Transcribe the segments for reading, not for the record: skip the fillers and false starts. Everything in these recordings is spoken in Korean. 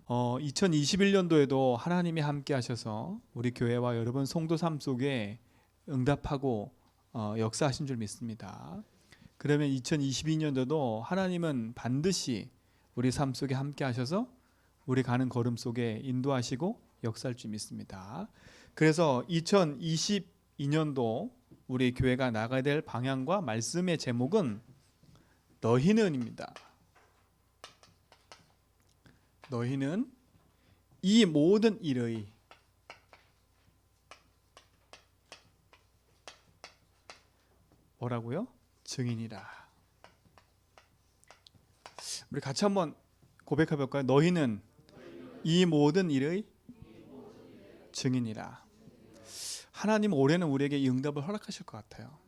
2021년도에도 하나님이 함께 하셔서 우리 교회와 여러분 성도 삶 속에 응답하고 역사하신 줄 믿습니다. 그러면 2022년도도 하나님은 반드시 우리 삶 속에 함께 하셔서 우리 가는 걸음 속에 인도하시고 역사할 줄 믿습니다. 그래서 2022년도 우리 교회가 나가야 될 방향과 말씀의 제목은 너희는입니다. 너희는 이 모든 일의 뭐라고요? 증인이라. 우리 같이 한번 고백해 볼까요? 너희는 이 모든 일의 증인이라. 하나님 올해는 우리에게 이 응답을 허락하실 것 같아요.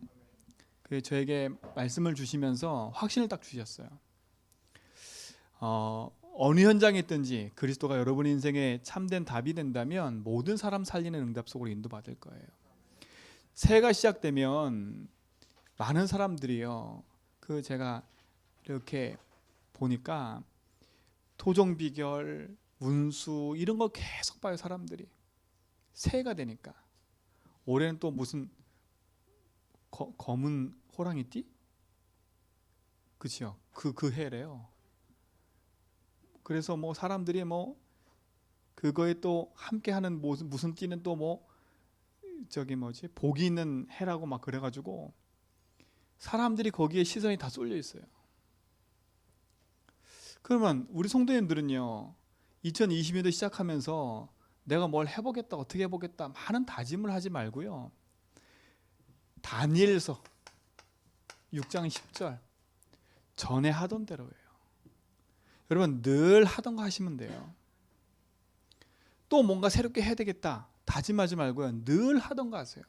그래서 저에게 말씀을 주시면서 확신을 딱 주셨어요. 어느 현장에 있든지 그리스도가 여러분 인생에 참된 답이 된다면 모든 사람 살리는 응답 속으로 인도받을 거예요. 새해가 시작되면 많은 사람들이요, 제가 이렇게 보니까 토종비결, 운수 이런 거 계속 봐요. 사람들이 새해가 되니까. 올해는 또 무슨 검은 호랑이띠? 그치요? 그 해래요. 그래서 뭐 사람들이 뭐 그거에 또 함께하는 무슨 띠는 또 뭐 복이 있는 해라고 막 그래가지고 사람들이 거기에 시선이 다 쏠려 있어요. 그러면 우리 성도님들은요, 2020년도 시작하면서 내가 뭘 해보겠다, 어떻게 해보겠다 많은 다짐을 하지 말고요, 다니엘서 6장 10절 전에 하던 대로예요. 여러분 늘 하던 거 하시면 돼요. 또 뭔가 새롭게 해야 되겠다 다짐하지 말고요, 늘 하던 거 하세요.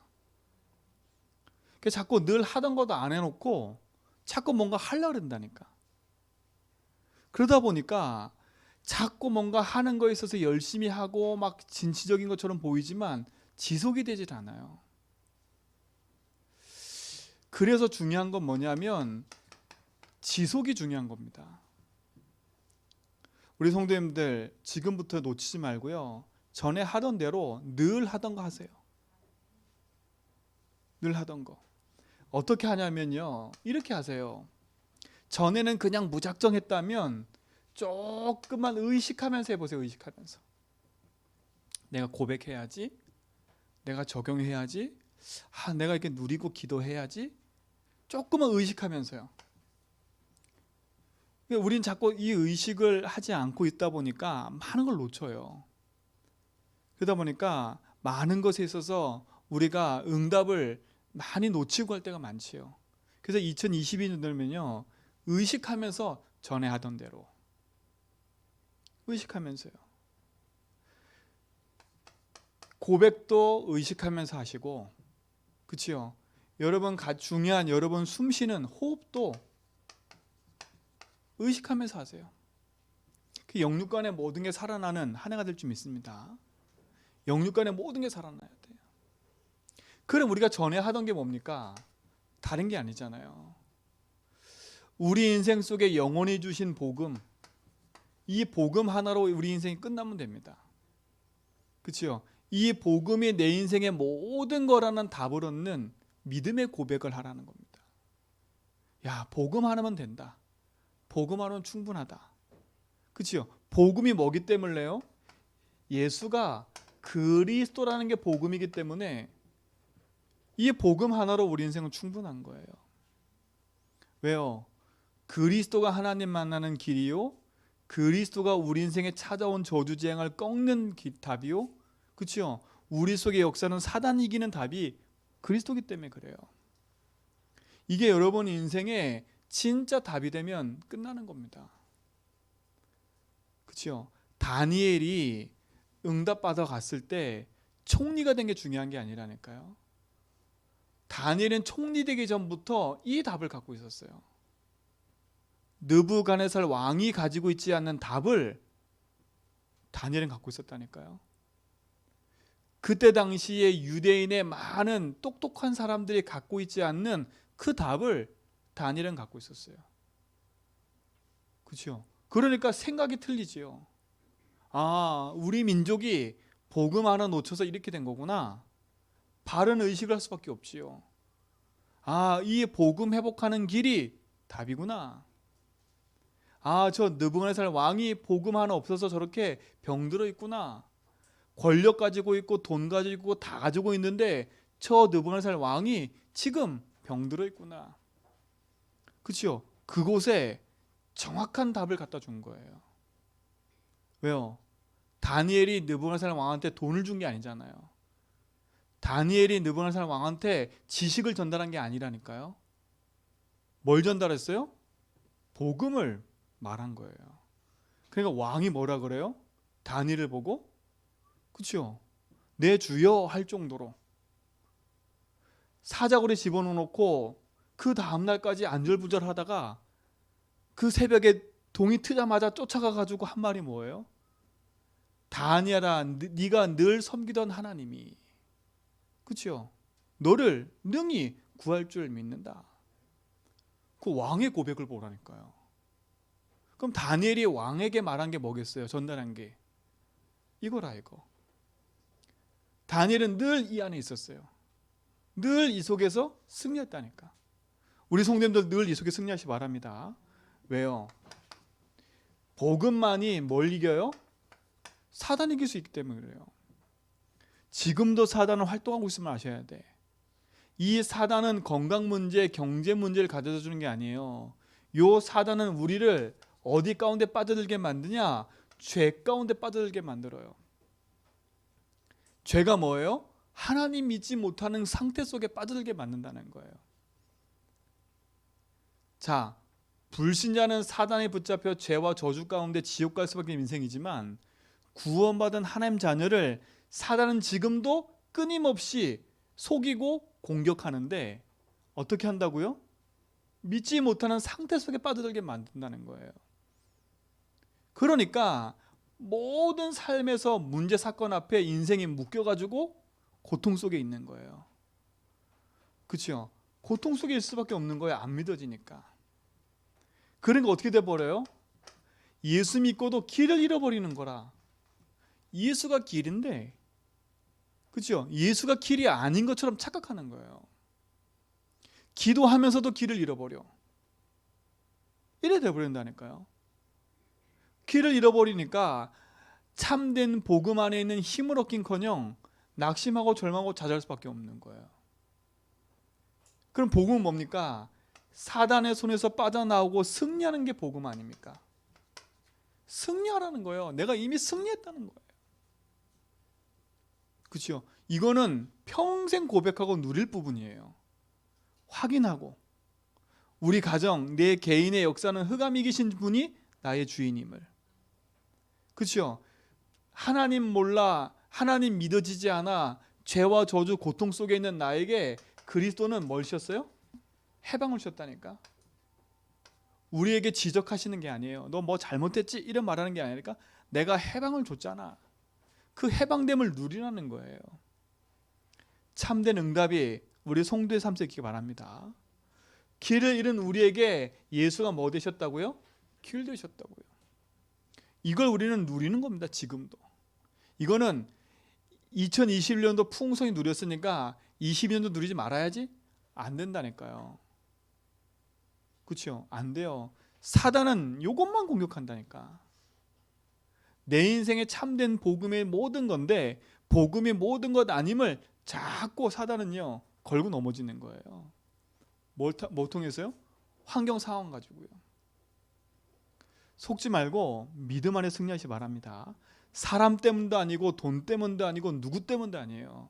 자꾸 늘 하던 것도 안 해놓고 자꾸 뭔가 하려고 그런다니까. 그러다 보니까 자꾸 뭔가 하는 거에 있어서 열심히 하고 막 진취적인 것처럼 보이지만 지속이 되질 않아요. 그래서 중요한 건 뭐냐면 지속이 중요한 겁니다. 우리 성도님들 지금부터 놓치지 말고요, 전에 하던 대로 늘 하던 거 하세요. 늘 하던 거. 어떻게 하냐면요, 이렇게 하세요. 전에는 그냥 무작정 했다면 조금만 의식하면서 해보세요. 의식하면서 내가 고백해야지, 내가 적용해야지, 내가 이렇게 누리고 기도해야지, 조금만 의식하면서요. 우린 자꾸 이 의식을 하지 않고 있다 보니까 많은 걸 놓쳐요. 그러다 보니까 많은 것에 있어서 우리가 응답을 많이 놓치고 할 때가 많지요. 그래서 2022년 되면요, 의식하면서 전에 하던 대로 의식하면서요. 고백도 의식하면서 하시고, 그치요? 여러분 중요한 여러분 숨쉬는 호흡도 의식하면서 하세요. 그 영육간의 모든 게 살아나는 한 해가 될 줄 믿습니다. 영육간의 모든 게 살아나야 돼요. 그럼 우리가 전에 하던 게 뭡니까? 다른 게 아니잖아요. 우리 인생 속에 영원히 주신 복음, 이 복음 하나로 우리 인생이 끝나면 됩니다. 그렇죠? 이 복음이 내 인생의 모든 거라는 답을 얻는 믿음의 고백을 하라는 겁니다. 야, 복음 하나면 된다. 복음 하나면 충분하다. 그렇죠? 복음이 뭐기 때문에요? 예수가 그리스도라는 게 복음이기 때문에 이 복음 하나로 우리 인생은 충분한 거예요. 왜요? 그리스도가 하나님 만나는 길이요, 그리스도가 우리 인생에 찾아온 저주재앙을 꺾는 답이요, 그렇죠? 우리 속의 역사는 사단 이기는 답이 그리스도기 때문에 그래요. 이게 여러분 인생에 진짜 답이 되면 끝나는 겁니다. 그렇죠? 다니엘이 응답받아 갔을 때 총리가 된 게 중요한 게 아니라니까요. 다니엘은 총리 되기 전부터 이 답을 갖고 있었어요. 느부갓네살 왕이 가지고 있지 않는 답을 다니엘은 갖고 있었다니까요. 그때 당시에 유대인의 많은 똑똑한 사람들이 갖고 있지 않는 그 답을 다니엘은 갖고 있었어요. 그렇죠? 그러니까 생각이 틀리지요. 우리 민족이 복음 하나 놓쳐서 이렇게 된 거구나. 바른 의식을 할 수밖에 없지요. 이 복음 회복하는 길이 답이구나. 저 느부갓네살 왕이 복음 하나 없어서 저렇게 병들어 있구나. 권력 가지고 있고 돈 가지고 있고 다 가지고 있는데 저 느부갓네살 왕이 지금 병들어 있구나. 그렇죠? 그곳에 정확한 답을 갖다 준 거예요. 왜요? 다니엘이 느부갓네살 왕한테 돈을 준 게 아니잖아요. 다니엘이 느부갓네살 왕한테 지식을 전달한 게 아니라니까요. 뭘 전달했어요? 복음을 말한 거예요. 그러니까 왕이 뭐라 그래요? 다니엘을 보고, 그렇죠? 내 주여 할 정도로 사자굴에 집어넣고 그 다음날까지 안절부절하다가 그 새벽에 동이 트자마자 쫓아가 가지고 한 말이 뭐예요? 다니엘아, 네가 늘 섬기던 하나님이, 그렇죠? 너를 능히 구할 줄 믿는다. 그 왕의 고백을 보라니까요. 그럼 다니엘이 왕에게 말한 게 뭐겠어요? 전달한 게 이거라 이거. 다니엘은 늘 이 안에 있었어요. 늘 이 속에서 승리했다니까. 우리 성도님들 늘 이 속에 승리하시 바랍니다. 왜요? 복음만이 뭘 이겨요? 사단 이길 수 있기 때문에 그래요. 지금도 사단은 활동하고 있음을 아셔야 돼. 이 사단은 건강 문제, 경제 문제를 가져다 주는 게 아니에요. 요 사단은 우리를 어디 가운데 빠져들게 만드냐? 죄 가운데 빠져들게 만들어요. 죄가 뭐예요? 하나님 믿지 못하는 상태 속에 빠져들게 만든다는 거예요. 자, 불신자는 사단에 붙잡혀 죄와 저주 가운데 지옥 갈 수밖에 없는 인생이지만 구원받은 하나님 자녀를 사단은 지금도 끊임없이 속이고 공격하는데 어떻게 한다고요? 믿지 못하는 상태 속에 빠져들게 만든다는 거예요. 그러니까 모든 삶에서 문제 사건 앞에 인생이 묶여가지고 고통 속에 있는 거예요. 그렇죠? 고통 속에 있을 수밖에 없는 거예요. 안 믿어지니까. 그러니까 어떻게 돼버려요? 예수 믿고도 길을 잃어버리는 거라. 예수가 길인데, 그렇죠? 예수가 길이 아닌 것처럼 착각하는 거예요. 기도하면서도 길을 잃어버려. 이래 돼버린다니까요. 길을 잃어버리니까 참된 복음 안에 있는 힘을 얻긴커녕 낙심하고 절망하고 좌절할 수밖에 없는 거예요. 그럼 복음은 뭡니까? 사단의 손에서 빠져나오고 승리하는 게 복음 아닙니까? 승리하라는 거예요. 내가 이미 승리했다는 거예요. 그렇죠? 이거는 평생 고백하고 누릴 부분이에요. 확인하고 우리 가정, 내 개인의 역사는 흑암 이기신 분이 나의 주인임을. 그렇죠? 하나님 몰라, 하나님 믿어지지 않아 죄와 저주 고통 속에 있는 나에게 그리스도는 뭘 주셨어요? 해방을 주셨다니까. 우리에게 지적하시는 게 아니에요. 너 뭐 잘못했지? 이런 말하는 게 아니니까 내가 해방을 줬잖아. 그 해방됨을 누리라는 거예요. 참된 응답이 우리 성도의 삶 속에 있기 바랍니다. 길을 잃은 우리에게 예수가 뭐 되셨다고요? 길 되셨다고요. 이걸 우리는 누리는 겁니다. 지금도. 이거는 2021년도 풍성히 누렸으니까 22년도 누리지 말아야지? 안 된다니까요. 그렇죠? 안 돼요. 사단은 이것만 공격한다니까. 내 인생에 참된 복음의 모든 건데 복음이 모든 것 아님을 자꾸 사단은요 걸고 넘어지는 거예요. 뭘 통해서요? 환경 상황 가지고요. 속지 말고 믿음 안에 승리하시 바랍니다. 사람 때문도 아니고 돈 때문도 아니고 누구 때문도 아니에요.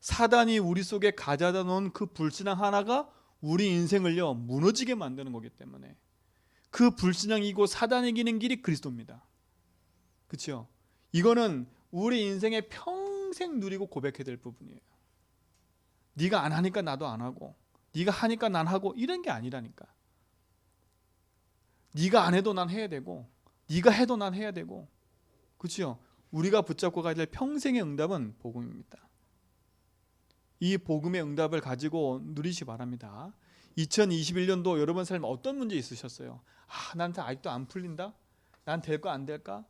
사단이 우리 속에 가져다 놓은 그 불신앙 하나가 우리 인생을요 무너지게 만드는 거기 때문에 그 불신앙이고 사단이 이기는 길이 그리스도입니다. 그렇죠? 이거는 우리 인생에 평생 누리고 고백해야 될 부분이에요. 네가 안 하니까 나도 안 하고 네가 하니까 난 하고 이런 게 아니라니까. 네가 안 해도 난 해야 되고 네가 해도 난 해야 되고. 그렇죠? 우리가 붙잡고 가야 될 평생의 응답은 복음입니다. 이 복음의 응답을 가지고 누리시 바랍니다. 2021년도 여러분 삶에 어떤 문제 있으셨어요? 나한테 아직도 안 풀린다? 난 될까 안 될까?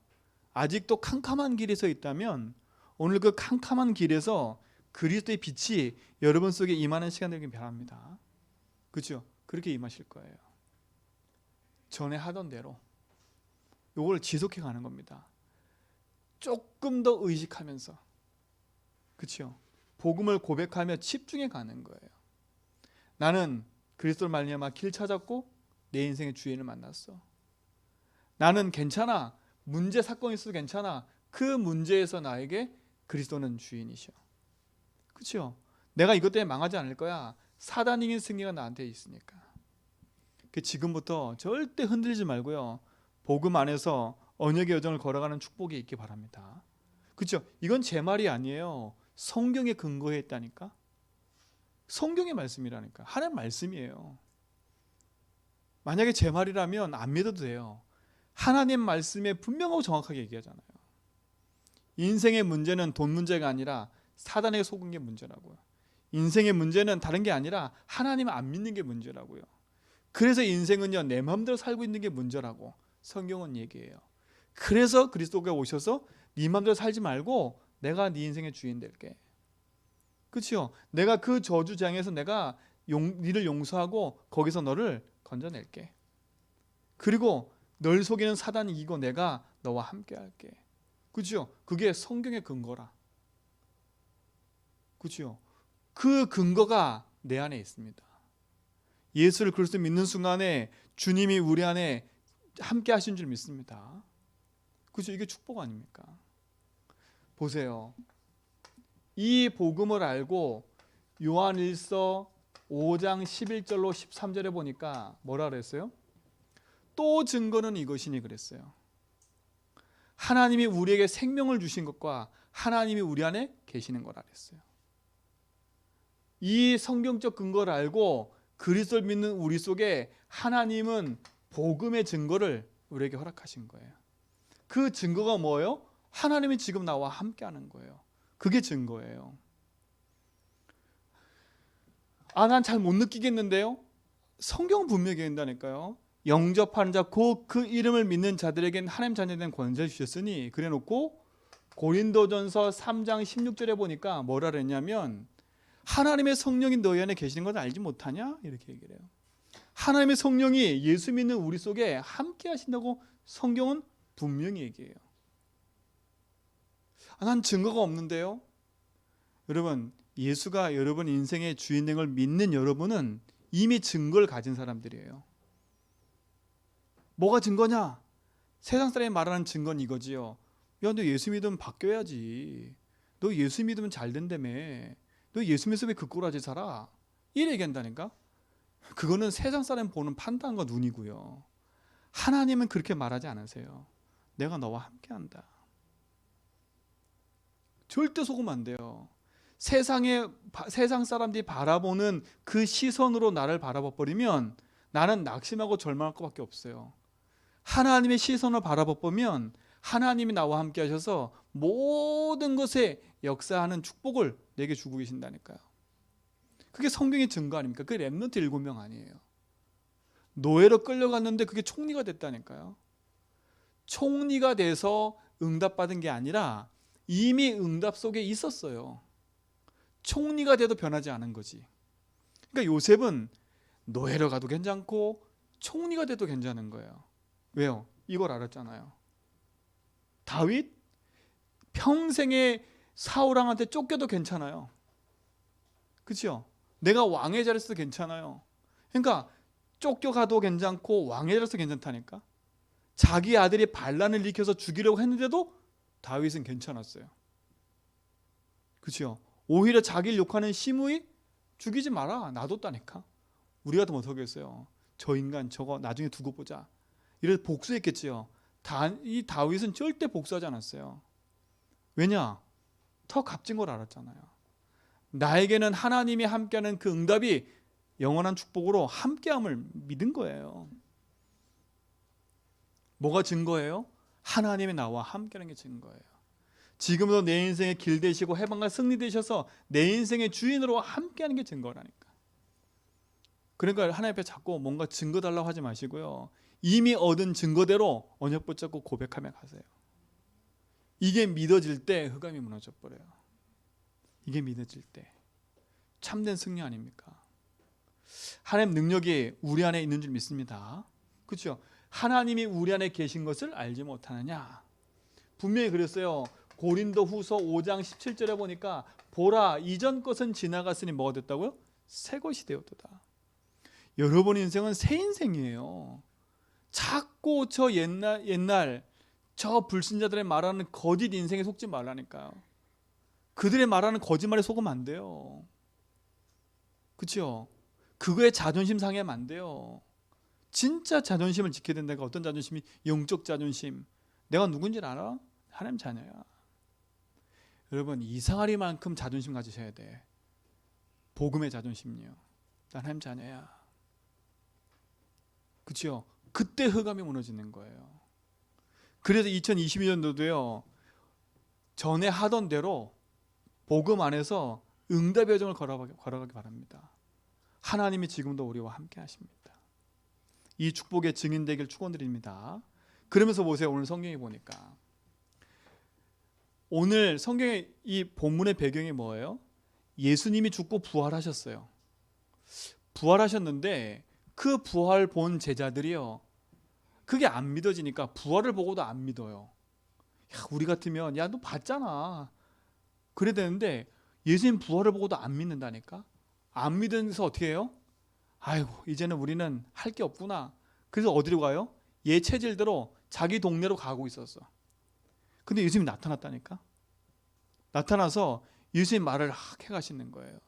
아직도 캄캄한 길에 서 있다면 오늘 그 캄캄한 길에서 그리스도의 빛이 여러분 속에 임하는 시간 되길 바랍니다. 그렇죠? 그렇게 임하실 거예요. 전에 하던 대로 이걸 지속해 가는 겁니다. 조금 더 의식하면서, 그렇죠? 복음을 고백하며 집중해 가는 거예요. 나는 그리스도를 말미암아 길 찾았고 내 인생의 주인을 만났어. 나는 괜찮아. 문제 사건이 있어도 괜찮아. 그 문제에서 나에게 그리스도는 주인이셔. 그렇죠? 내가 이것 때문에 망하지 않을 거야. 사단 이긴 승리가 나한테 있으니까. 지금부터 절대 흔들리지 말고요. 복음 안에서 언약의 여정을 걸어가는 축복이 있기 바랍니다. 그렇죠? 이건 제 말이 아니에요. 성경에 근거해 있다니까. 성경의 말씀이라니까. 하나님 말씀이에요. 만약에 제 말이라면 안 믿어도 돼요. 하나님 말씀에 분명하고 정확하게 얘기하잖아요. 인생의 문제는 돈 문제가 아니라 사단에게 속은 게 문제라고요. 인생의 문제는 다른 게 아니라 하나님을 안 믿는 게 문제라고요. 그래서 인생은요, 내 마음대로 살고 있는 게 문제라고 성경은 얘기해요. 그래서 그리스도가 오셔서 네 마음대로 살지 말고 내가 네 인생의 주인 될게. 그렇죠? 내가 그 저주장에서 내가 너를 용서하고 거기서 너를 건져낼게. 그리고 널 속이는 사단이 이기고 내가 너와 함께 할게. 그렇죠? 그게 성경의 근거라. 그렇죠? 그 근거가 내 안에 있습니다. 예수를 그리스도 믿는 순간에 주님이 우리 안에 함께 하신 줄 믿습니다. 그렇죠? 이게 축복 아닙니까? 보세요. 이 복음을 알고 요한일서 5장 11절로 13절에 보니까 뭐라 그랬어요? 또 증거는 이것이니 그랬어요. 하나님이 우리에게 생명을 주신 것과 하나님이 우리 안에 계시는 거라 그랬어요. 이 성경적 근거를 알고 그리스도를 믿는 우리 속에 하나님은 복음의 증거를 우리에게 허락하신 거예요. 그 증거가 뭐예요? 하나님이 지금 나와 함께하는 거예요. 그게 증거예요. 난 잘 못 느끼겠는데요? 성경은 분명히 얘기한다니까요. 영접하는 자, 그 이름을 믿는 자들에게는 하나님 자녀에 대한 권세를 주셨으니 그래놓고 고린도전서 3장 16절에 보니까 뭐라 그랬냐면 하나님의 성령이 너희 안에 계시는 걸 알지 못하냐? 이렇게 얘기를 해요. 하나님의 성령이 예수 믿는 우리 속에 함께 하신다고 성경은 분명히 얘기해요. 난 증거가 없는데요. 여러분, 예수가 여러분 인생의 주인 된 걸 믿는 여러분은 이미 증거를 가진 사람들이에요. 뭐가 증거냐? 세상 사람이 말하는 증거는 이거지요. 야, 너 예수 믿으면 바뀌어야지. 너 예수 믿으면 잘 된다며. 너 예수 믿으면 왜 그 꼴하지 살아? 이래 얘기한다니까. 그거는 세상 사람 보는 판단과 눈이고요. 하나님은 그렇게 말하지 않으세요. 내가 너와 함께한다. 절대 속으면 안 돼요. 세상 사람들이 바라보는 그 시선으로 나를 바라봐 버리면 나는 낙심하고 절망할 것밖에 없어요. 하나님의 시선을 바라봐 보면 하나님이 나와 함께 하셔서 모든 것에 역사하는 축복을 내게 주고 계신다니까요. 그게 성경의 증거 아닙니까? 그게 렘넌트 7명 아니에요. 노예로 끌려갔는데 그게 총리가 됐다니까요. 총리가 돼서 응답받은 게 아니라 이미 응답 속에 있었어요. 총리가 돼도 변하지 않은 거지. 그러니까 요셉은 노예로 가도 괜찮고 총리가 돼도 괜찮은 거예요. 왜요? 이걸 알았잖아요. 다윗 평생에 사울왕한테 쫓겨도 괜찮아요. 그렇죠? 내가 왕의 자리에서도 괜찮아요. 그러니까 쫓겨가도 괜찮고 왕의 자리에서 괜찮다니까. 자기 아들이 반란을 일으켜서 죽이려고 했는데도 다윗은 괜찮았어요. 그렇죠? 오히려 자기를 욕하는 시므이 죽이지 마라, 놔뒀다니까. 우리 같으면 어떻게 했어요? 저 인간 저거 나중에 두고 보자. 이래서 복수했겠지요. 이 다윗은 절대 복수하지 않았어요. 왜냐? 더 값진 걸 알았잖아요. 나에게는 하나님이 함께하는 그 응답이 영원한 축복으로 함께함을 믿은 거예요. 뭐가 증거예요? 하나님이 나와 함께하는 게 증거예요. 지금도 내 인생의 길 되시고 해방과 승리 되셔서 내 인생의 주인으로 함께하는 게 증거라니까. 그러니까 하나님 앞에 자꾸 뭔가 증거 달라고 하지 마시고요. 이미 얻은 증거대로 언약 붙잡고 고백하며 가세요. 이게 믿어질 때 흑암이 무너져 버려요. 이게 믿어질 때 참된 승리 아닙니까? 하나님 능력이 우리 안에 있는 줄 믿습니다. 그렇죠? 하나님이 우리 안에 계신 것을 알지 못하느냐? 분명히 그랬어요. 고린도 후서 5장 17절에 보니까 보라 이전 것은 지나갔으니 뭐가 됐다고요? 새 것이 되었도다. 여러분 인생은 새 인생이에요. 자꾸 저 옛날 저 불신자들의 말하는 거짓 인생에 속지 말라니까요. 그들의 말하는 거짓말에 속으면 안 돼요. 그렇죠? 그거에 자존심 상하면 안 돼요. 진짜 자존심을 지켜야 된다니까. 어떤 자존심이? 영적 자존심. 내가 누군지 알아? 하나님 자녀야. 여러분 이상하리만큼 자존심 가지셔야 돼. 복음의 자존심이요. 난 하나님 자녀야. 그렇죠? 그때 흑암이 무너지는 거예요. 그래서 2022년도도요. 전에 하던 대로 복음 안에서 응답의 여정을 걸어가기 바랍니다. 하나님이 지금도 우리와 함께 하십니다. 이 축복의 증인 되길 축원드립니다. 그러면서 보세요. 오늘 성경에 보니까 오늘 성경의 이 본문의 배경이 뭐예요? 예수님이 죽고 부활하셨어요. 부활하셨는데 그 부활 본 제자들이요. 그게 안 믿어지니까 부활을 보고도 안 믿어요. 야, 우리 같으면 야, 너 봤잖아. 그래야 되는데 예수님 부활을 보고도 안 믿는다니까. 안 믿으면서 어떻게 해요? 아이고 이제는 우리는 할 게 없구나. 그래서 어디로 가요? 얘 체질대로 자기 동네로 가고 있었어. 근데 예수님이 나타났다니까. 나타나서 예수님 말을 해가시는 거예요.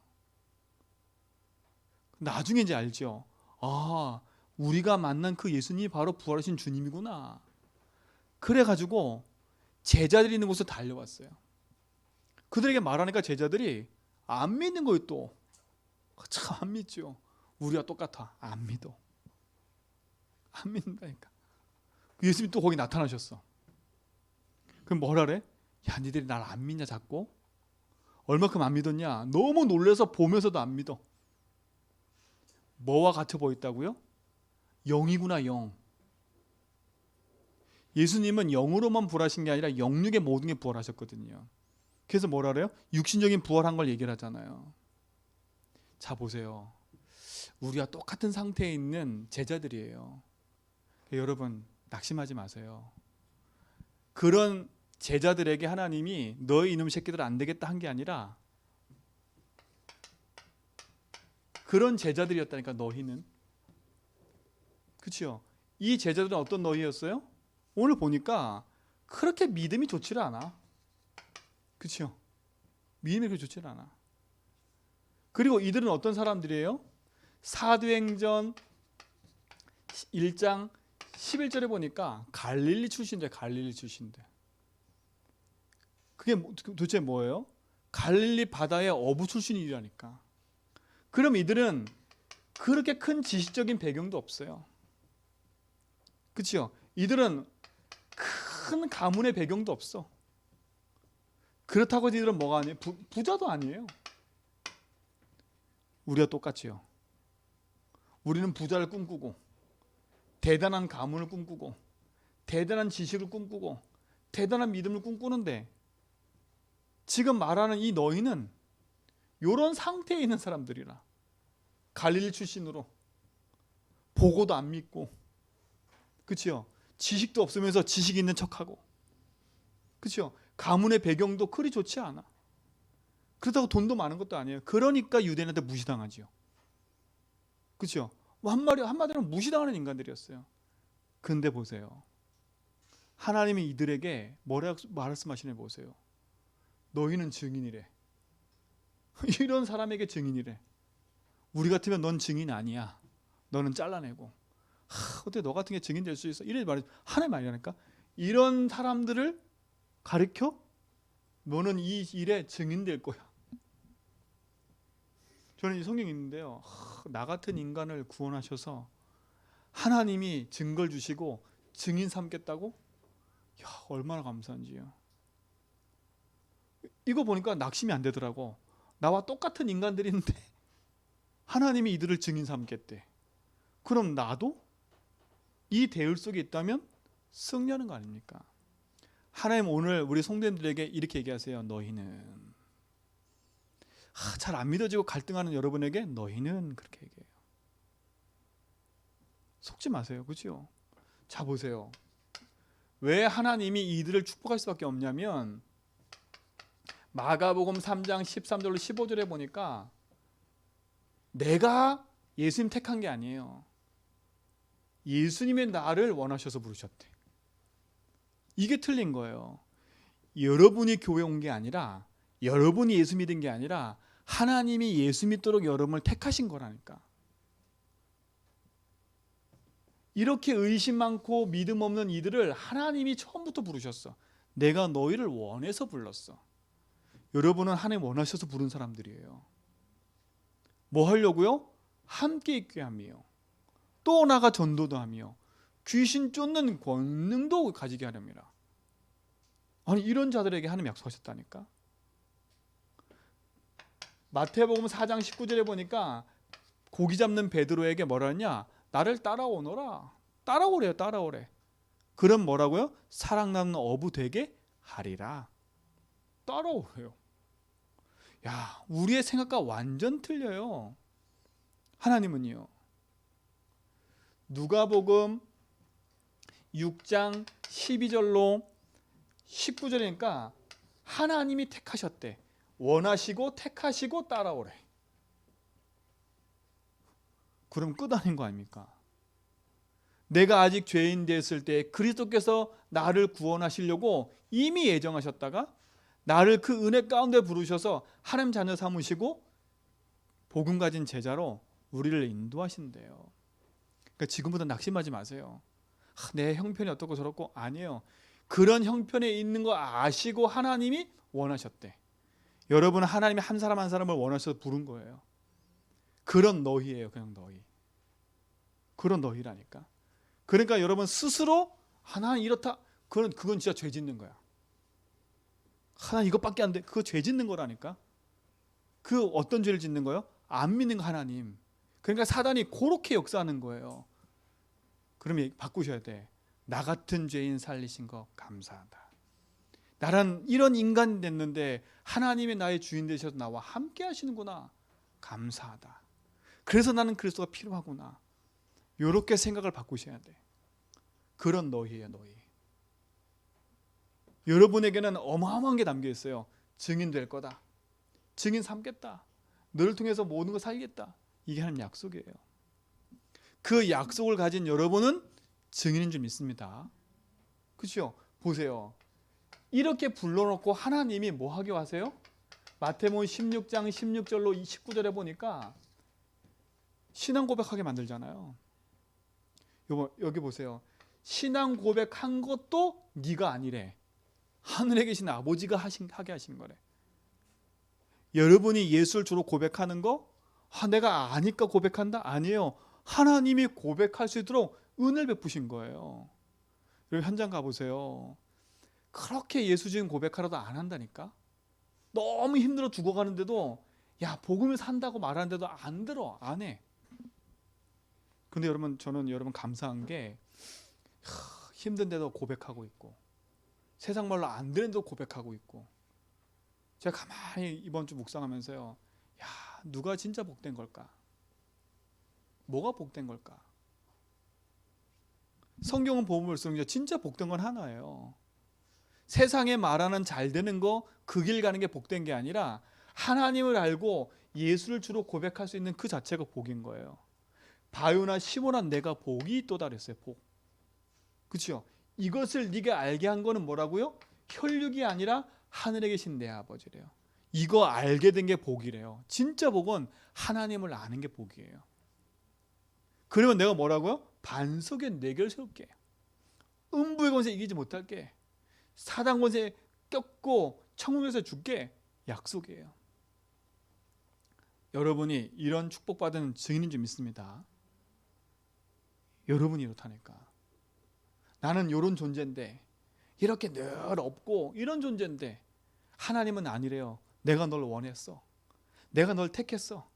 나중에 이제 알죠. 아, 우리가 만난 그 예수님이 바로 부활하신 주님이구나. 그래가지고 제자들이 있는 곳에 달려왔어요. 그들에게 말하니까 제자들이 안 믿는 거예요. 또 참 안 믿죠. 우리와 똑같아. 안 믿어. 안 믿는다니까. 예수님이 또 거기 나타나셨어. 그럼 뭐라 그래? 야, 니들이 날 안 믿냐 자꾸? 얼마큼 안 믿었냐? 너무 놀라서 보면서도 안 믿어. 뭐와 같아 보였다고요? 영이구나, 영. 예수님은 영으로만 부활하신 게 아니라 영육의 모든 게 부활하셨거든요. 그래서 뭐라 그래요? 육신적인 부활한 걸 얘기를 하잖아요. 자 보세요. 우리와 똑같은 상태에 있는 제자들이에요. 여러분 낙심하지 마세요. 그런 제자들에게 하나님이 너희 이놈 새끼들 안 되겠다 한 게 아니라 그런 제자들이었다니까. 너희는. 그렇죠? 이 제자들은 어떤 너희였어요? 오늘 보니까 그렇게 믿음이 좋지를 않아. 그렇죠? 믿음이 그렇게 좋지를 않아. 그리고 이들은 어떤 사람들이에요? 사도행전 1장 11절에 보니까 갈릴리 출신들. 갈릴리 출신들. 그게 도대체 뭐예요? 갈릴리 바다의 어부 출신이라니까. 그럼 이들은 그렇게 큰 지식적인 배경도 없어요. 그렇죠? 이들은 큰 가문의 배경도 없어. 그렇다고 이들은 뭐가 아니에요? 부자도 아니에요. 우리와 똑같지요. 우리는 부자를 꿈꾸고 대단한 가문을 꿈꾸고 대단한 지식을 꿈꾸고 대단한 믿음을 꿈꾸는데 지금 말하는 이 너희는 이런 상태에 있는 사람들이라. 갈릴리 출신으로 보고도 안 믿고, 그렇죠? 지식도 없으면서 지식 있는 척하고, 그렇죠? 가문의 배경도 그리 좋지 않아. 그렇다고 돈도 많은 것도 아니에요. 그러니까 유대인한테 무시당하지요. 그렇죠? 한마디로 무시당하는 인간들이었어요. 근데 보세요. 하나님이 이들에게 뭐라고 말씀하시는 보세요. 너희는 증인이래. 이런 사람에게 증인이래. 우리 같으면 넌 증인 아니야. 너는 잘라내고. 어떻게 너 같은 게 증인 될 수 있어? 이런 말이 하나님 말이라니까. 이런 사람들을 가르쳐? 너는 이 일에 증인 될 거야. 저는 이 성경이 있는데요. 나 같은 인간을 구원하셔서 하나님이 증거를 주시고 증인 삼겠다고? 야, 얼마나 감사한지요. 이거 보니까 낙심이 안 되더라고. 나와 똑같은 인간들인데 하나님이 이들을 증인 삼겠대. 그럼 나도 이 대열 속에 있다면 승리하는 거 아닙니까? 하나님 오늘 우리 성도님들에게 이렇게 얘기하세요. 너희는 잘 안 믿어지고 갈등하는 여러분에게 너희는 그렇게 얘기해요. 속지 마세요. 그렇죠? 자 보세요. 왜 하나님이 이들을 축복할 수밖에 없냐면 마가복음 3장 13절로 15절에 보니까 내가 예수님 택한 게 아니에요. 예수님의 나를 원하셔서 부르셨대. 이게 틀린 거예요. 여러분이 교회 온 게 아니라, 여러분이 예수 믿은 게 아니라 하나님이 예수 믿도록 여러분을 택하신 거라니까. 이렇게 의심 많고 믿음 없는 이들을 하나님이 처음부터 부르셨어. 내가 너희를 원해서 불렀어. 여러분은 하나님 원하셔서 부른 사람들이에요. 뭐 하려고요? 함께 있게 하며, 또 나가 전도도 하며, 귀신 쫓는 권능도 가지게 하렵니다. 아니 이런 자들에게 하나님 약속하셨다니까. 마태복음 4장 19절에 보니까 고기 잡는 베드로에게 뭐라 했냐? 나를 따라오너라. 따라오래요. 따라오래. 그럼 뭐라고요? 사랑나는 어부 되게 하리라. 따라오래요. 야, 우리의 생각과 완전 틀려요. 하나님은요. 누가복음 6장 12절로 19절이니까 하나님이 택하셨대. 원하시고 택하시고 따라오래. 그럼 끝 아닌 거 아닙니까? 내가 아직 죄인 됐을 때 그리스도께서 나를 구원하시려고 이미 예정하셨다가 나를 그 은혜 가운데 부르셔서 하나님 자녀 삼으시고 복음 가진 제자로 우리를 인도하신대요. 그러니까 지금부터 낙심하지 마세요. 내 형편이 어떻고 저렇고 아니에요. 그런 형편에 있는 거 아시고 하나님이 원하셨대. 여러분은 하나님이 한 사람 한 사람을 원하셔서 부른 거예요. 그런 너희예요. 그냥 너희. 그런 너희라니까. 그러니까 여러분 스스로 하나님 이렇다. 그건 진짜 죄 짓는 거야. 하나님 이것밖에 안 돼. 그거 죄 짓는 거라니까. 그 어떤 죄를 짓는 거예요? 안 믿는 하나님. 그러니까 사단이 그렇게 역사하는 거예요. 그러면 바꾸셔야 돼. 나 같은 죄인 살리신 거 감사하다. 나는 이런 인간 됐는데 하나님이 나의 주인 되셔서 나와 함께 하시는구나. 감사하다. 그래서 나는 그리스도가 필요하구나. 이렇게 생각을 바꾸셔야 돼. 그런 너희예요. 너희. 여러분에게는 어마어마한 게 담겨 있어요. 증인 될 거다. 증인 삼겠다. 너를 통해서 모든 걸 살겠다. 이게 하나님 약속이에요. 그 약속을 가진 여러분은 증인인 줄 믿습니다. 그렇죠? 보세요. 이렇게 불러놓고 하나님이 뭐 하게 하세요? 마태복음 16장 16절로 19절에 보니까 신앙 고백하게 만들잖아요. 여기 보세요. 신앙 고백한 것도 네가 아니래. 하늘에 계신 아버지가 하게 하신 거래. 여러분이 예수를 주로 고백하는 거 내가 아니까 고백한다? 아니에요. 하나님이 고백할 수 있도록 은혜를 베푸신 거예요. 여러분 현장 가보세요. 그렇게 예수 지금 고백하라도 안 한다니까. 너무 힘들어 죽어가는데도 야 복음을 산다고 말하는데도 안 들어. 안 해. 근데 저는 여러분 감사한 게 힘든데도 고백하고 있고 세상 말로 안 되는데도 고백하고 있고 제가 가만히 이번 주 묵상하면서요. 야 누가 진짜 복된 걸까? 뭐가 복된 걸까? 성경은 보면 진짜 복된 건 하나예요. 세상에 말하는 잘 되는 거 그 길 가는 게 복된 게 아니라 하나님을 알고 예수를 주로 고백할 수 있는 그 자체가 복인 거예요. 바요나 시몬아 내가 복이 있도다 그랬어요. 복. 그렇죠? 이것을 네가 알게 한 거는 뭐라고요? 혈육이 아니라 하늘에 계신 내 아버지래요. 이거 알게 된 게 복이래요. 진짜 복은 하나님을 아는 게 복이에요. 그러면 내가 뭐라고요? 반석에 내결 세울게. 음부의 권세 이기지 못할게. 사단 권세 꼈고 천국에서 죽게. 약속이에요. 여러분이 이런 축복받은 증인인 줄 믿습니다. 여러분이 이렇다니까. 나는 이런 존재인데 이렇게 늘 없고 이런 존재인데 하나님은 아니래요. 내가 널 원했어. 내가 널 택했어.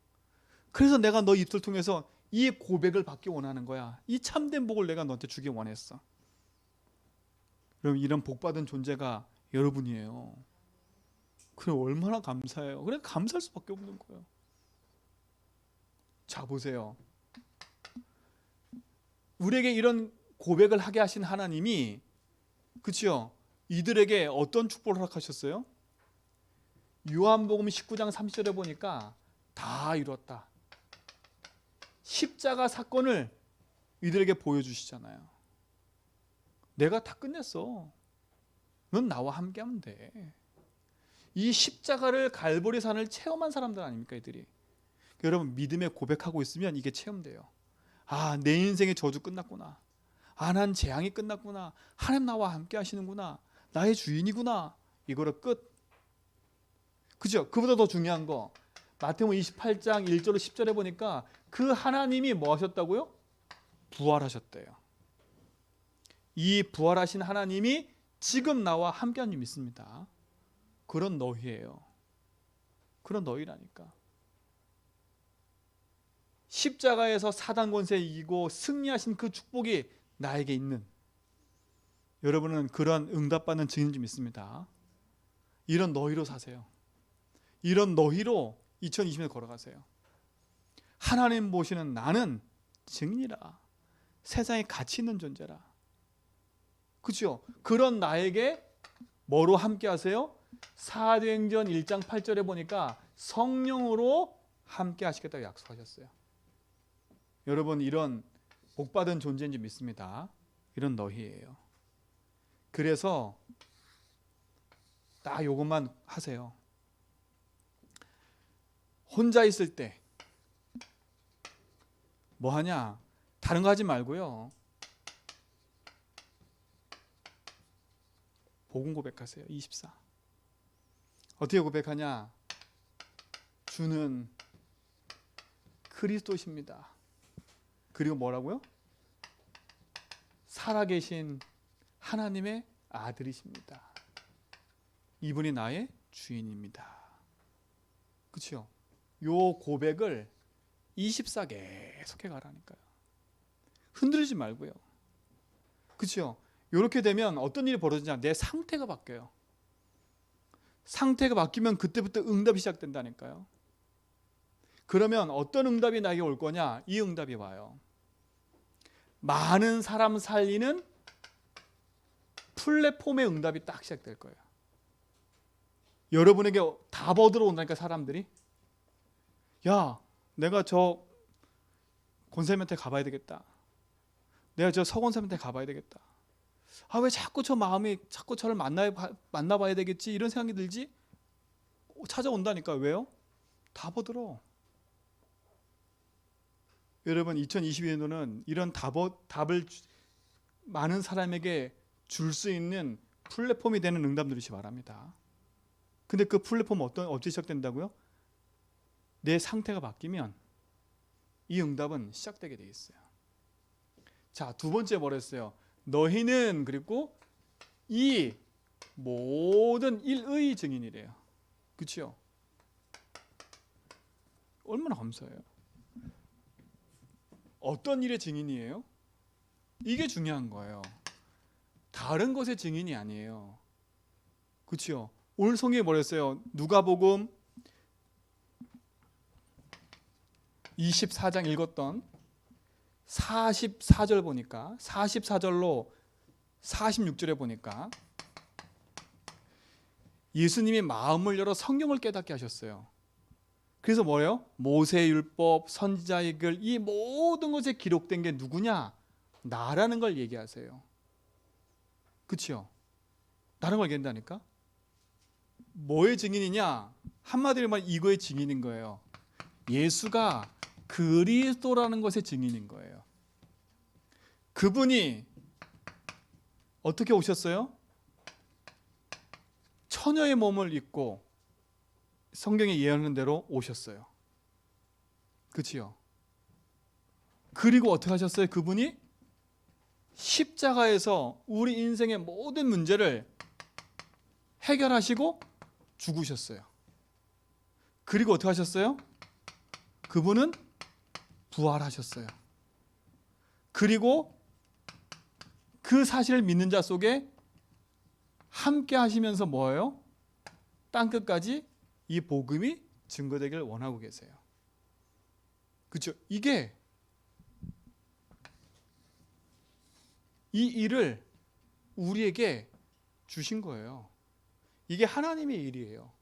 그래서 내가 너 입술 통해서 이 고백을 받기 원하는 거야. 이 참된 복을 내가 너한테 주기 원했어. 여러분 이런 복받은 존재가 여러분이에요. 그래 얼마나 감사해요. 그래 감사할 수밖에 없는 거예요. 자 보세요. 우리에게 이런 고백을 하게 하신 하나님이 그렇죠? 이들에게 어떤 축복을 허락하셨어요? 요한복음 19장 30절에 보니까 다 이뤘다. 십자가 사건을 이들에게 보여주시잖아요. 내가 다 끝냈어. 넌 나와 함께하면 돼. 이 십자가를 갈보리 산을 체험한 사람들 아닙니까 이들이. 여러분 믿음에 고백하고 있으면 이게 체험돼요. 아, 내 인생의 저주 끝났구나. 아, 난 재앙이 끝났구나. 하나님 나와 함께 하시는구나. 나의 주인이구나. 이거를 끝. 그죠? 그보다 더 중요한 거 마태복음 28장 1절로 10절에 보니까 그 하나님이 뭐 하셨다고요? 부활하셨대요. 이 부활하신 하나님이 지금 나와 함께한 줄 믿습니다. 그런 너희예요. 그런 너희라니까. 십자가에서 사단 권세 이기고 승리하신 그 축복이 나에게 있는 여러분은 그런 응답받는 증인인 줄 믿습니다. 이런 너희로 사세요. 이런 너희로 2020년에 걸어가세요. 하나님 보시는 나는 증인이라. 세상에 가치 있는 존재라. 그렇죠? 그런 나에게 뭐로 함께 하세요? 사도행전 1장 8절에 보니까 성령으로 함께 하시겠다고 약속하셨어요. 여러분 이런 복받은 존재인 줄 믿습니다. 이런 너희예요. 그래서 딱 요것만 하세요. 혼자 있을 때 뭐 하냐? 다른 거 하지 말고요. 복음 고백하세요. 24. 어떻게 고백하냐? 주는 그리스도십니다. 그리고 뭐라고요? 살아계신 하나님의 아들이십니다. 이분이 나의 주인입니다. 그렇죠? 요 고백을 24 계속 해가라니까요. 흔들리지 말고요. 그렇죠? 이렇게 되면 어떤 일이 벌어지냐? 내 상태가 바뀌어요. 상태가 바뀌면 그때부터 응답이 시작된다니까요. 그러면 어떤 응답이 나에게 올 거냐? 이 응답이 와요. 많은 사람 살리는 플랫폼의 응답이 딱 시작될 거예요. 여러분에게 다 받으러 온다니까 사람들이. 야, 내가 저 권사님한테 가봐야 되겠다. 내가 저 서권사님한테 가봐야 되겠다. 아, 왜 자꾸 저 마음이 자꾸 저를 만나봐야 되겠지 이런 생각이 들지? 찾아온다니까. 왜요? 다 받으러. 여러분 2022년도는 이런 답을 많은 사람에게 줄 수 있는 플랫폼이 되는 응답 누리시 바랍니다. 근데 그 플랫폼 어떻게 시작된다고요? 내 상태가 바뀌면 이 응답은 시작되게 돼 있어요. 자, 두 번째 뭐랬어요? 너희는 그리고 이 모든 일의 증인이래요. 그렇죠? 얼마나 감사해요. 어떤 일의 증인이에요? 이게 중요한 거예요. 다른 것의 증인이 아니에요. 그렇죠? 오늘 성경에 뭐랬어요? 누가복음 24장 읽었던 44절 보니까 44절로 46절에 보니까 예수님이 마음을 열어 성경을 깨닫게 하셨어요. 그래서 뭐예요? 모세율법, 선지자의 글, 이 모든 것에 기록된 게 누구냐? 나라는 걸 얘기하세요. 그렇죠? 나라는 걸 얘기한다니까? 뭐의 증인이냐? 한마디로 말하면 이거의 증인인 거예요. 예수가 그리스도라는 것의 증인인 거예요. 그분이 어떻게 오셨어요? 처녀의 몸을 입고 성경에 예언하는 대로 오셨어요. 그렇지요? 그리고 어떻게 하셨어요? 그분이 십자가에서 우리 인생의 모든 문제를 해결하시고 죽으셨어요. 그리고 어떻게 하셨어요? 그분은 부활하셨어요. 그리고 그 사실을 믿는 자 속에 함께 하시면서 뭐예요? 땅끝까지 이 복음이 증거되길 원하고 계세요. 그렇죠? 이게 이 일을 우리에게 주신 거예요. 이게 하나님의 일이에요.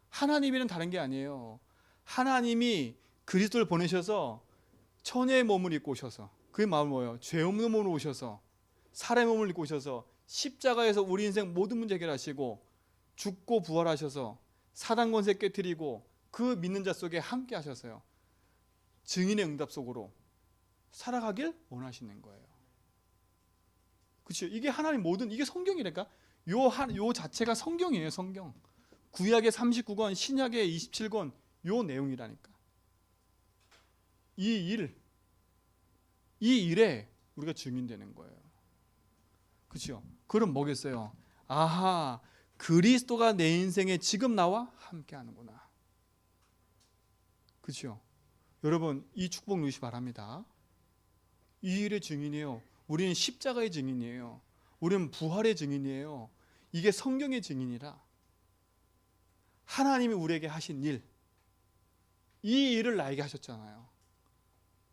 하나님이란 다른 게 아니에요. 하나님이 그리스도를 보내셔서 천의 몸을 입고 오셔서, 그의 마음은 뭐예요? 죄 없는 몸으로 오셔서 사람의 몸을 입고 오셔서 십자가에서 우리 인생 모든 문제 해결하시고 죽고 부활하셔서 사단 권세 깨뜨리고 그 믿는 자 속에 함께 하셔서요, 증인의 응답 속으로 살아가길 원하시는 거예요. 그렇죠? 이게 하나님 모든, 이게 성경이니까 요 자체가 성경이에요. 성경. 구약의 39권, 신약의 27권, 요 내용이라니까. 이 일에 우리가 증인되는 거예요. 그렇죠? 그럼 뭐겠어요? 아하, 그리스도가 내 인생에 지금 나와 함께 하는구나. 그렇죠? 여러분, 이 축복 누리시 바랍니다. 이 일의 증인이에요. 우리는 십자가의 증인이에요. 우리는 부활의 증인이에요. 이게 성경의 증인이라 하나님이 우리에게 하신 일, 이 일을 나에게 하셨잖아요.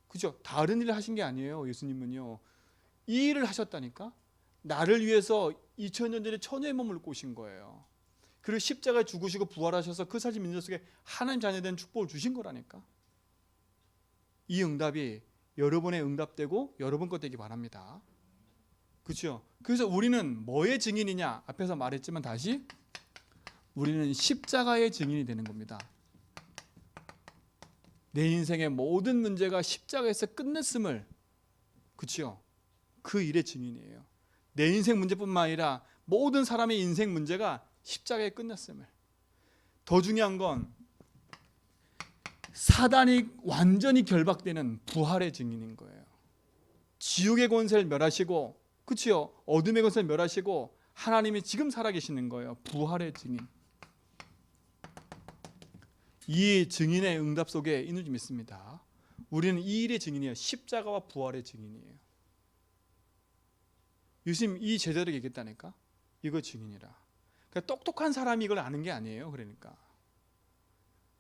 그죠? 다른 일을 하신 게 아니에요. 예수님은요, 이 일을 하셨다니까. 나를 위해서 2000년 전에 천의 몸을 꼬신 거예요. 그리고 십자가에 죽으시고 부활하셔서 그 사실 민족 속에 하나님 자녀된 축복을 주신 거라니까. 이 응답이 여러분의 응답되고 여러분 것 되기 바랍니다. 그렇죠? 그래서 우리는 뭐의 증인이냐? 앞에서 말했지만 다시, 우리는 십자가의 증인이 되는 겁니다. 내 인생의 모든 문제가 십자가에서 끝냈음을, 그렇죠? 그 일의 증인이에요. 내 인생 문제뿐만 아니라 모든 사람의 인생 문제가 십자가에 끝났음을. 더 중요한 건 사단이 완전히 결박되는 부활의 증인인 거예요. 지옥의 권세를 멸하시고, 그렇죠? 어둠의 권세를 멸하시고 하나님이 지금 살아계시는 거예요. 부활의 증인. 이 증인의 응답 속에 있는 줄 믿습니다. 우리는 이 일의 증인이에요. 십자가와 부활의 증인이에요. 예수님 이 제자들에게 얘기했다니까. 이거 증인이라. 그러니까 똑똑한 사람이 이걸 아는 게 아니에요. 그러니까.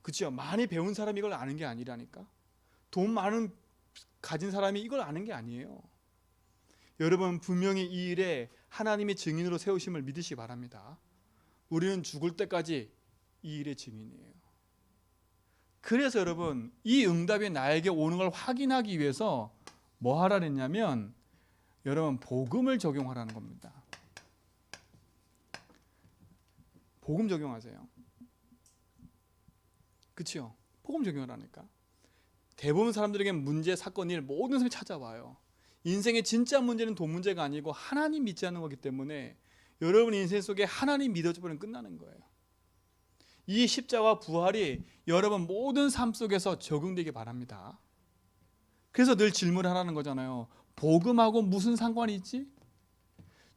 그렇죠? 많이 배운 사람이 이걸 아는 게 아니라니까. 돈 많은 가진 사람이 이걸 아는 게 아니에요. 여러분, 분명히 이 일에 하나님의 증인으로 세우심을 믿으시기 바랍니다. 우리는 죽을 때까지 이 일의 증인이에요. 그래서 여러분, 이 응답이 나에게 오는 걸 확인하기 위해서 뭐 하라 그랬냐면, 여러분, 복음을 적용하라는 겁니다. 복음 적용하세요. 그렇죠? 복음 적용하라니까. 대부분 사람들에게 문제, 사건, 일 모든 사람이 찾아와요. 인생의 진짜 문제는 돈 문제가 아니고 하나님 믿지 않는 거기 때문에 여러분 인생 속에 하나님 믿어주면 끝나는 거예요. 이 십자가 부활이 여러분 모든 삶 속에서 적용되기 바랍니다. 그래서 늘 질문을 하라는 거잖아요. 복음하고 무슨 상관이 있지?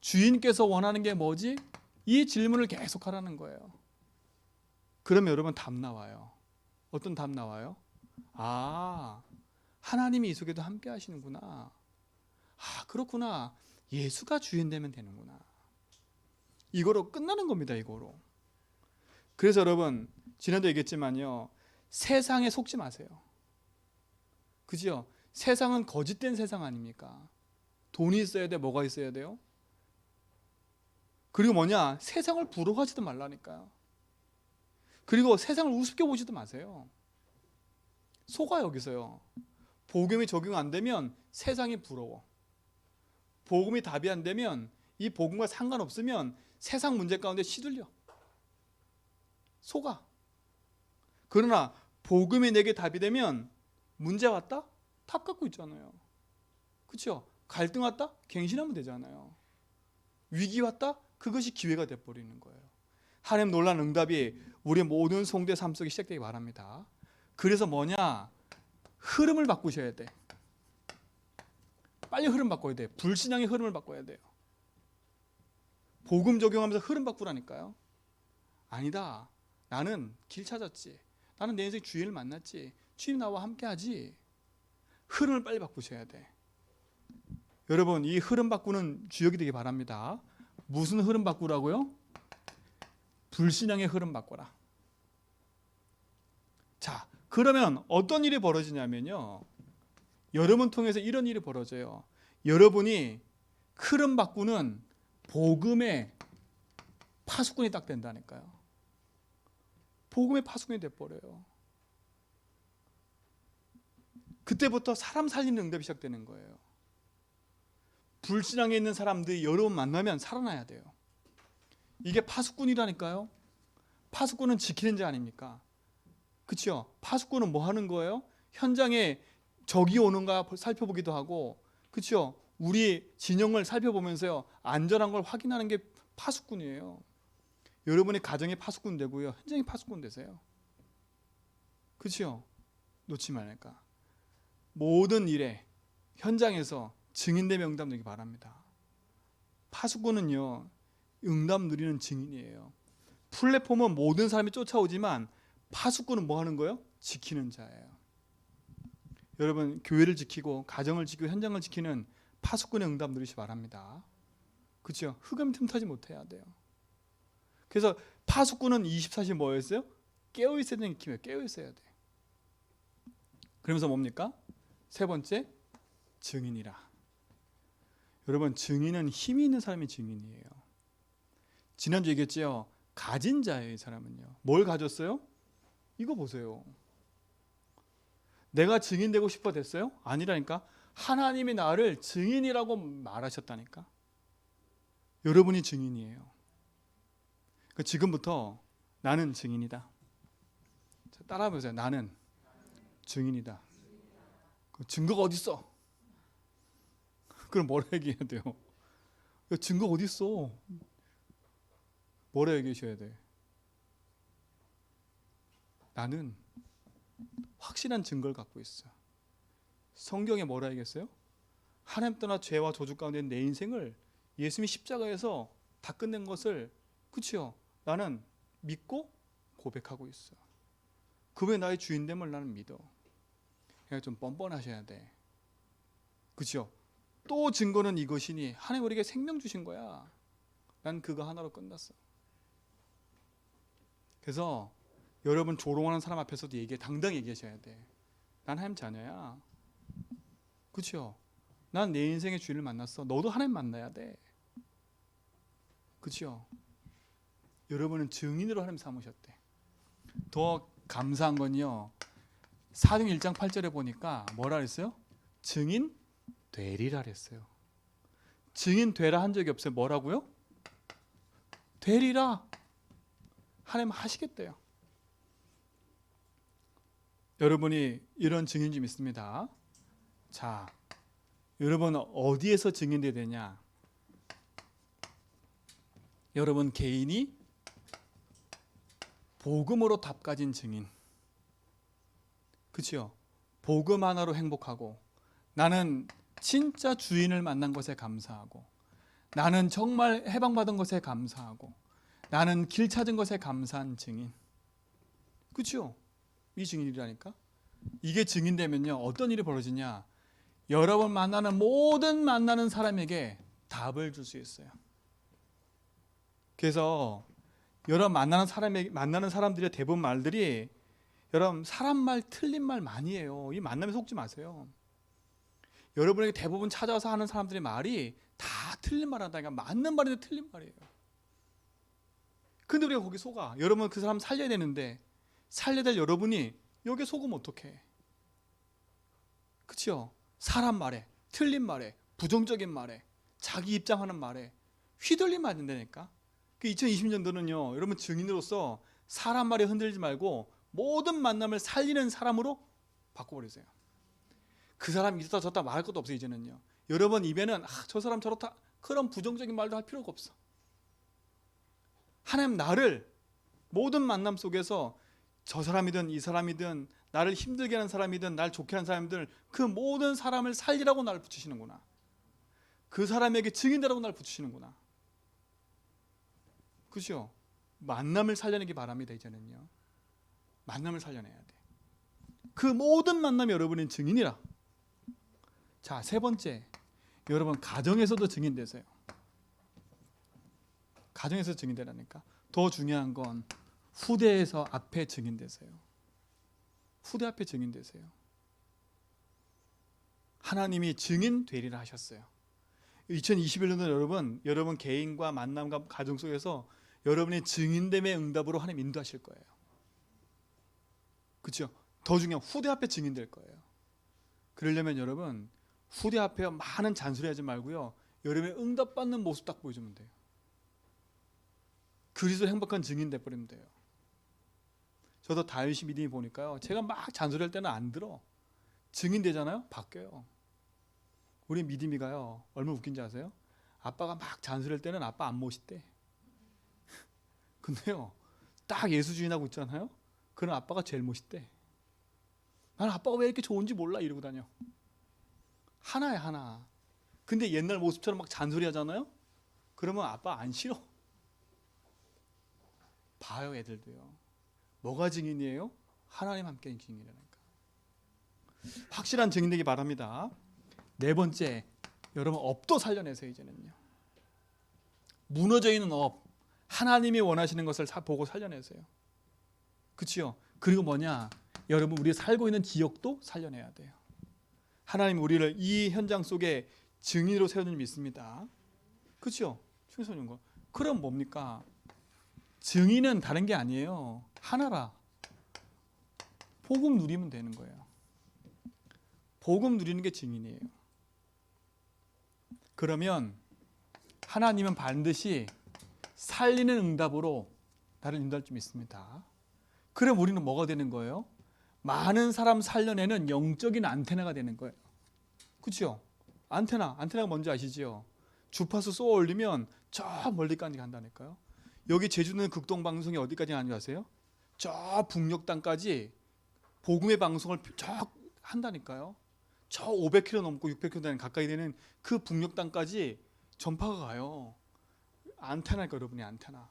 주인께서 원하는 게 뭐지? 이 질문을 계속 하라는 거예요. 그러면 여러분 답 나와요. 어떤 답 나와요? 아, 하나님이 이 속에도 함께 하시는구나. 아, 그렇구나. 예수가 주인 되면 되는구나. 이거로 끝나는 겁니다. 이거로. 그래서 여러분, 지난주에 얘기했지만요, 세상에 속지 마세요. 그죠? 세상은 거짓된 세상 아닙니까? 돈이 있어야 돼. 뭐가 있어야 돼요? 그리고 뭐냐? 세상을 부러워하지도 말라니까요. 그리고 세상을 우습게 보지도 마세요. 속아 여기서요. 복음이 적용 안 되면 세상이 부러워. 복음이 답이 안 되면, 이 복음과 상관없으면 세상 문제 가운데 시들려. 속아. 그러나 복음이 내게 답이 되면, 문제 왔다? 탑 갖고 있잖아요. 그렇죠? 갈등 왔다? 갱신하면 되잖아요. 위기 왔다? 그것이 기회가 돼버리는 거예요. 하나님 놀라운 응답이 우리 모든 성도의 삶 속에 시작되기 바랍니다. 그래서 뭐냐? 흐름을 바꾸셔야 돼. 빨리 흐름 바꿔야 돼. 불신앙의 흐름을 바꿔야 돼요. 복음 적용하면서 흐름 바꾸라니까요. 아니다. 나는 길 찾았지. 나는 내 인생 주인을 만났지. 주님 나와 함께하지. 흐름을 빨리 바꾸셔야 돼. 여러분, 이 흐름 바꾸는 주역이 되기 바랍니다. 무슨 흐름 바꾸라고요? 불신앙의 흐름 바꿔라. 자, 그러면 어떤 일이 벌어지냐면요, 여러분 통해서 이런 일이 벌어져요. 여러분이 흐름 바꾸는 복음의 파수꾼이 딱 된다니까요. 복음의 파수꾼이 돼버려요. 그때부터 사람 살리는 응답이 시작되는 거예요. 불신앙에 있는 사람들이 여러분 만나면 살아나야 돼요. 이게 파수꾼이라니까요. 파수꾼은 지키는 자 아닙니까? 그렇죠? 파수꾼은 뭐 하는 거예요? 현장에 적이 오는가 살펴보기도 하고, 그렇죠? 우리 진영을 살펴보면서요, 안전한 걸 확인하는 게 파수꾼이에요. 여러분의 가정의 파수꾼 되고요, 현장의 파수꾼 되세요. 그렇죠? 놓지 말까. 모든 일에 현장에서 증인되며 응답 누리기 바랍니다. 파수꾼은요, 응답 누리는 증인이에요. 플랫폼은 모든 사람이 쫓아오지만 파수꾼은 뭐 하는 거예요? 지키는 자예요. 여러분, 교회를 지키고 가정을 지키고 현장을 지키는 파수꾼의 응답 누리시 바랍니다. 그렇죠? 흑암 틈타지 못해야 돼요. 그래서 파수꾼은 24시 뭐였어요? 깨어 있어야 되는 기회, 깨어 있어야 돼. 그러면서 뭡니까? 세 번째, 증인이라. 여러분, 증인은 힘이 있는 사람이 증인이에요. 지난주 얘기했죠? 가진 자예요. 이 사람은요. 뭘 가졌어요? 이거 보세요. 내가 증인 되고 싶어 됐어요? 아니라니까. 하나님이 나를 증인이라고 말하셨다니까. 여러분이 증인이에요. 지금부터 나는 증인이다. 따라해 보세요. 나는 증인이다. 증거가 어디 있어? 그럼 뭐라 얘기해야 돼요? 증거 어디 있어? 뭐라 얘기하셔야 돼? 나는 확실한 증거를 갖고 있어. 성경에 뭐라 얘기했어요? 하나님 떠나 죄와 저주 가운데 내 인생을 예수님이 십자가에서 다 끝낸 것을, 그치요? 나는 믿고 고백하고 있어. 그분이 나의 주인됨을 나는 믿어. 그러니까 좀 뻔뻔하셔야 돼. 그치요? 또 증거는 이것이니 하나님 우리에게 생명 주신 거야. 난 그거 하나로 끝났어. 그래서 여러분 조롱하는 사람 앞에서도 당당히 얘기하셔야 돼. 난 하나님 자녀야. 그렇죠? 난 내 인생의 주인을 만났어. 너도 하나님 만나야 돼. 그렇죠? 여러분은 증인으로 하나님 삼으셨대. 더 감사한 건요, 사도행 1장 8절에 보니까 뭐라 그랬어요? 증인 되리라 그랬어요. 증인 되라 한 적이 없어요. 뭐라고요? 되리라. 하나님 하시겠대요. 여러분이 이런 증인 좀 있습니다. 자, 여러분 어디에서 증인돼야 되냐? 여러분 개인이 복음으로 답 가진 증인. 그렇죠? 복음 하나로 행복하고, 나는 진짜 주인을 만난 것에 감사하고, 나는 정말 해방받은 것에 감사하고, 나는 길 찾은 것에 감사한 증인. 그렇죠? 이 증인이라니까. 이게 증인되면요, 어떤 일이 벌어지냐? 여러분 모든 만나는 사람에게 답을 줄 수 있어요. 그래서 여러분 만나는 사람들의 대부분 말들이, 여러분 사람 말 틀린 말 많이 해요. 이 만남에 속지 마세요. 여러분에게 대부분 찾아와서 하는 사람들의 말이 다 틀린 말 한다니까. 맞는 말인데 틀린 말이에요. 근데 우리가 거기 속아. 여러분 그 사람 살려야 되는데, 살려야 될 여러분이 여기 속으면 어떡해? 그치요? 사람 말에, 틀린 말에, 부정적인 말에, 자기 입장하는 말에 휘둘리면 안 된다니까. 2020년도는요, 여러분 증인으로서 사람 말에 흔들리지 말고 모든 만남을 살리는 사람으로 바꿔버리세요. 그 사람 이렇다 저렇다 말할 것도 없어요. 이제는요, 여러분 입에는 저 사람 저렇다 그런 부정적인 말도 할 필요가 없어. 하나님 나를 모든 만남 속에서 저 사람이든 이 사람이든 나를 힘들게 하는 사람이든 날 좋게 하는 사람들, 그 모든 사람을 살리라고 나를 붙이시는구나. 그 사람에게 증인되라고 나를 붙이시는구나. 그죠? 만남을 살려내기 바랍니다. 이제는요, 만남을 살려내야 돼. 그 모든 만남이 여러분의 증인이라. 자, 세 번째, 여러분 가정에서도 증인되세요. 가정에서 증인되라니까. 더 중요한 건 후대에서 앞에 증인되세요. 후대 앞에 증인되세요. 하나님이 증인 되리라 하셨어요. 2021년도 여러분 개인과 만남과 가정 속에서 여러분의 증인됨의 응답으로 하나님 인도하실 거예요. 그렇죠? 더 중요한 후대 앞에 증인될 거예요. 그러려면 여러분 후대 앞에 많은 잔소리하지 말고요. 여러분의 응답받는 모습 딱 보여주면 돼요. 그리스도 행복한 증인 돼버리면 돼요. 저도 다윗이 믿음이 보니까요. 제가 막 잔소리할 때는 안 들어. 증인 되잖아요. 바뀌어요. 우리 믿음이가요. 얼마나 웃긴지 아세요? 아빠가 막 잔소리할 때는 아빠 안 멋있대. 근데요. 딱 예수 주인하고 있잖아요. 그런 아빠가 제일 멋있대. 나는 아빠가 왜 이렇게 좋은지 몰라 이러고 다녀. 하나야 하나. 근데 옛날 모습처럼 막 잔소리 하잖아요. 그러면 아빠 안 싫어. 봐요 애들도요. 뭐가 증인이에요? 하나님 함께 증인이라니까. 확실한 증인 되기 바랍니다. 네 번째, 여러분 업도 살려내세요. 이제는요. 무너져 있는 업, 하나님이 원하시는 것을 보고 살려내세요. 그렇죠? 그리고 뭐냐? 여러분 우리 살고 있는 지역도 살려내야 돼요. 하나님 우리를 이 현장 속에 증인으로 세우는 줄 믿습니다. 그렇죠? 충성인 거. 그럼 뭡니까? 증인은 다른 게 아니에요. 하나라. 복음 누리면 되는 거예요. 복음 누리는 게 증인이에요. 그러면 하나님은 반드시 살리는 응답으로 나를 인도할 줄 믿습니다. 그럼 우리는 뭐가 되는 거예요? 많은 사람 살려내는 영적인 안테나가 되는 거예요. 그렇죠? 안테나가 뭔지 아시죠? 주파수 쏘아 올리면 저 멀리까지 간다니까요. 여기 제주는 극동방송이 어디까지 가는지 아세요? 저 북녘 땅까지 복음의 방송을 저 한다니까요. 저 500km 넘고 600km 가까이 되는 그 북녘 땅까지 전파가 가요. 안테나니까 여러분이 안테나.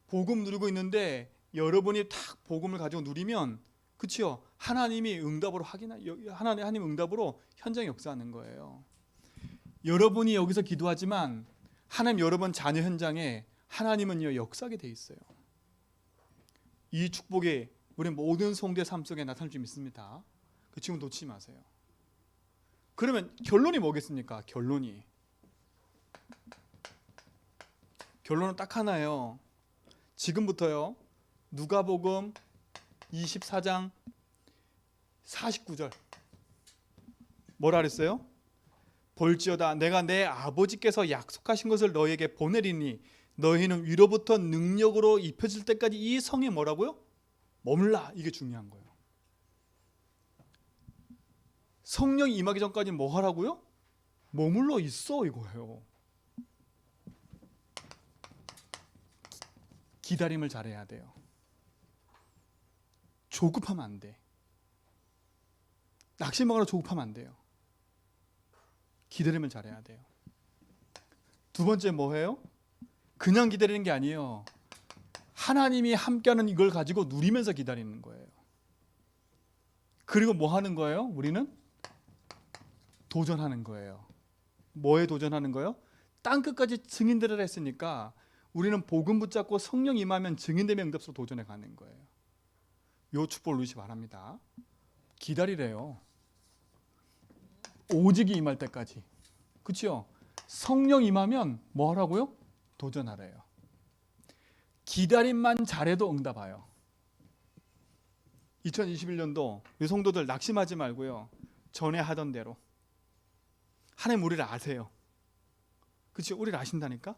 복음 누리고 있는데 여러분이 탁 복음을 가지고 누리면 그렇죠? 하나님이 응답으로 하나님 응답으로 현장에 역사하는 거예요. 여러분이 여기서 기도하지만 하나님 여러분 자녀 현장에 하나님은요 역사하게 돼 있어요. 이 축복이 우리 모든 성도의 삶 속에 나타날 줄 믿습니다. 그 지금 놓치지 마세요. 그러면 결론이 뭐겠습니까? 결론은 딱 하나예요. 지금부터요. 누가복음 24장 49절 뭐라 그랬어요? 볼지어다 내가 내 아버지께서 약속하신 것을 너희에게 보내리니 너희는 위로부터 능력으로 입혀질 때까지 이 성에 뭐라고요? 머물라. 이게 중요한 거예요. 성령이 임하기 전까지 뭐 하라고요? 머물러 있어 이거예요. 기다림을 잘해야 돼요. 조급하면 안 돼. 낙심하거나 조급하면 안 돼요. 기다림을 잘해야 돼요. 두 번째 뭐예요? 그냥 기다리는 게 아니에요. 하나님이 함께하는 이걸 가지고 누리면서 기다리는 거예요. 그리고 뭐 하는 거예요? 우리는 도전하는 거예요. 뭐에 도전하는 거예요? 땅끝까지 증인되라 했으니까 우리는 복음 붙잡고 성령 임하면 증인됨의 응답으로 도전해 가는 거예요. 요 축복을 누리시기 바랍니다. 기다리래요. 오직이 임할 때까지. 그렇죠? 성령 임하면 뭐 하라고요? 도전하래요. 기다림만 잘해도 응답 와요. 2021년도 우리 성도들 낙심하지 말고요. 전에 하던 대로. 하나님 우리를 아세요. 그렇죠? 우리를 아신다니까?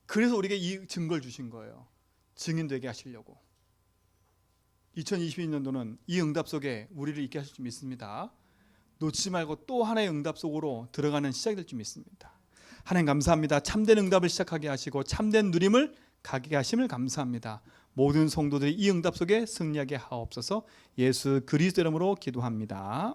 그래서 우리에게 이 증거를 주신 거예요. 증인 되게 하시려고. 2022년도는 이 응답 속에 우리를 있게 하실 줄 믿습니다. 놓치지 말고 또 하나의 응답 속으로 들어가는 시작이 될 줄 믿습니다. 하나님 감사합니다. 참된 응답을 시작하게 하시고 참된 누림을 가게 하심을 감사합니다. 모든 성도들이 이 응답 속에 승리하게 하옵소서. 예수 그리스도 이름으로 기도합니다.